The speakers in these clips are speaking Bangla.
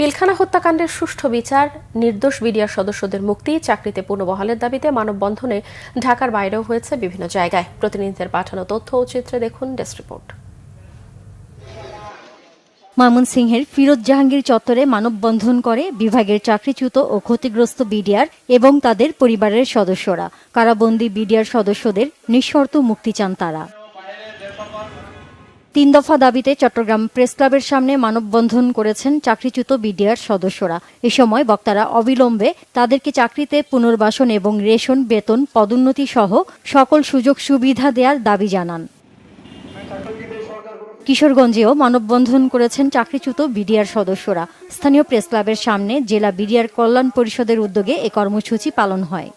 পিলখানা হত্যাকাণ্ডের সুষ্ঠু বিচার, নির্দোষ বিডিআর সদস্যদের মুক্তি, চাকরিতে পুনর্বহালের দাবিতে মানববন্ধনে ঢাকার বাইরেও হয়েছে বিভিন্ন জায়গায়। প্রতিনিধিদের পাঠানো তথ্য ও চিত্রে দেখুন ডেস্ক রিপোর্ট। ময়মনসিংহের ফিরোজ জাহাঙ্গীর চত্বরে মানববন্ধন করে বিভাগের চাকরিচ্যুত ও ক্ষতিগ্রস্ত বিডিআর এবং তাদের পরিবারের সদস্যরা। কারাবন্দী বিডিআর সদস্যদের নিঃশর্ত মুক্তি চান তারা। ৩ দফা দাবিতে চট্টগ্রাম প্রেস ক্লাবের সামনে মানববন্ধন করেছেন চাকরিচ্যুত বিডিআর সদস্যরা। এ সময় বক্তারা অবিলম্বে তাদেরকে চাকরিতে পুনর্বাসন এবং রেশন, বেতন, পদোন্নতি সহ সকল সুযোগ সুবিধা দেওয়ার দাবি জানান। কিশোরগঞ্জেও মানববন্ধন করেছেন চাকরিচ্যুত বিডিআর সদস্যরা। স্থানীয় প্রেস ক্লাবের সামনে জেলা বিডিআর কল্যাণ পরিষদের উদ্যোগে এ কর্মসূচি পালন হয়।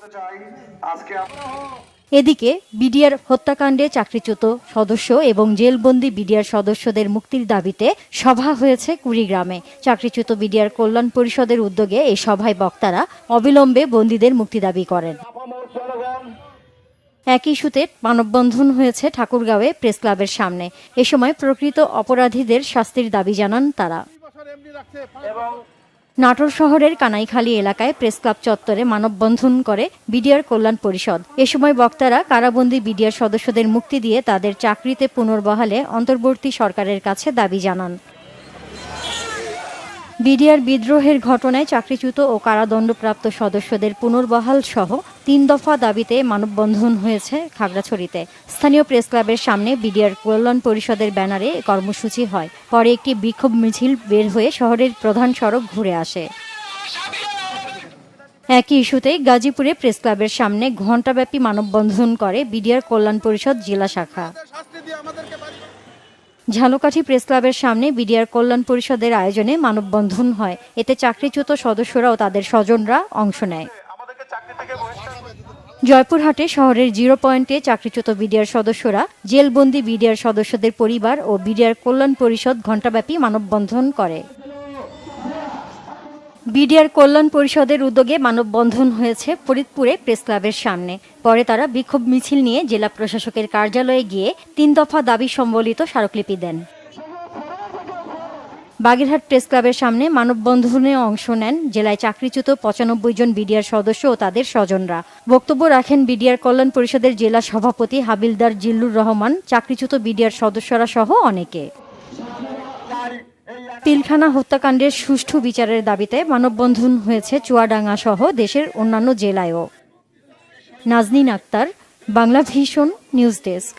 এদিকে বিডিআর হত্যাকাণ্ডে চাকরিচ্যুত সদস্য এবং জেলবন্দি বিডিআর সদস্যদের মুক্তির দাবিতে সভা হয়েছে কুড়িগ্রামে। চাকরিচ্যুত বিডিআর কল্যাণ পরিষদের উদ্যোগে এই সভায় বক্তারা অবিলম্বে বন্দীদের মুক্তি দাবি করেন। একই ইস্যুতে মানববন্ধন হয়েছে ঠাকুরগাঁওয়ে প্রেস ক্লাবের সামনে। এ সময় প্রকৃত অপরাধীদের শাস্তির দাবি জানান তারা। নাটোর শহরের কানাইখালী এলাকায় প্রেস ক্লাব চত্বরে মানববন্ধন করে বিডিআর কল্যাণ পরিষদ। এ সময় বক্তারা কারাবন্দী বিডিআর সদস্যদের মুক্তি দিয়ে তাদের চাকরিতে পুনর্বহালে অন্তর্বর্তী সরকারের কাছে দাবি জানান। বিডিআর বিদ্রোহের ঘটনায় চাকরিচ্যুত ও কারাদণ্ডপ্রাপ্ত সদস্যদের পুনর্বহাল সহ ৩ দফা দাবিতে মানববন্ধন হয়েছে খাগড়াছড়িতে। স্থানীয় প্রেস ক্লাবের সামনে বিডিআর কল্যাণ পরিষদের ব্যানারে কর্মসূচি হয়। পরে একটি বিক্ষোভ মিছিল বের হয়ে শহরের প্রধান সড়ক ঘুরে আসে। একই ইস্যুতে গাজীপুরে প্রেস ক্লাবের সামনে ঘণ্টাব্যাপী মানববন্ধন করে বিডিআর কল্যাণ পরিষদ জেলা শাখা। ঝালকাঠি প্রেস ক্লাবের সামনে বিডিআর কল্যাণ পরিষদের আয়োজনে মানববন্ধন হয়। এতে চাকরিচ্যুত সদস্যরা ও তাদের স্বজনরা অংশ নেয়। জয়পুরহাটে শহরের 0 পয়েন্টে চাকরিচ্যুত বিডিআর সদস্যরা, জেলবন্দি বিডিআর সদস্যদের পরিবার ও বিডিআর কল্যাণ পরিষদ ঘণ্টাব্যাপী মানববন্ধন করে। বিডিআর কল্যাণ পরিষদের উদ্যোগে মানববন্ধন হয়েছে ফরিদপুরে প্রেস ক্লাবের সামনে। পরে তারা বিক্ষোভ মিছিল নিয়ে জেলা প্রশাসকের কার্যালয়ে গিয়ে ৩ দফা দাবি সম্বলিত স্মারকলিপি দেন। বাগেরহাট প্রেস ক্লাবের সামনে মানববন্ধনে অংশ নেন জেলায় চাকরিচ্যুত ৯৫ জন বিডিআর সদস্য ও তাদের স্বজনরা। বক্তব্য রাখেন বিডিআর কল্যাণ পরিষদের জেলা সভাপতি হাবিলদার জিল্লুর রহমান, চাকরিচ্যুত বিডিআর সদস্যরা সহ অনেকে। পিলখানা হত্যাকাণ্ডের সুষ্ঠু বিচারের দাবিতে মানববন্ধন হয়েছে চুয়াডাঙ্গা সহ দেশের অন্যান্য জেলায়ও। Nazneen Akter, Bangla Vision news desk.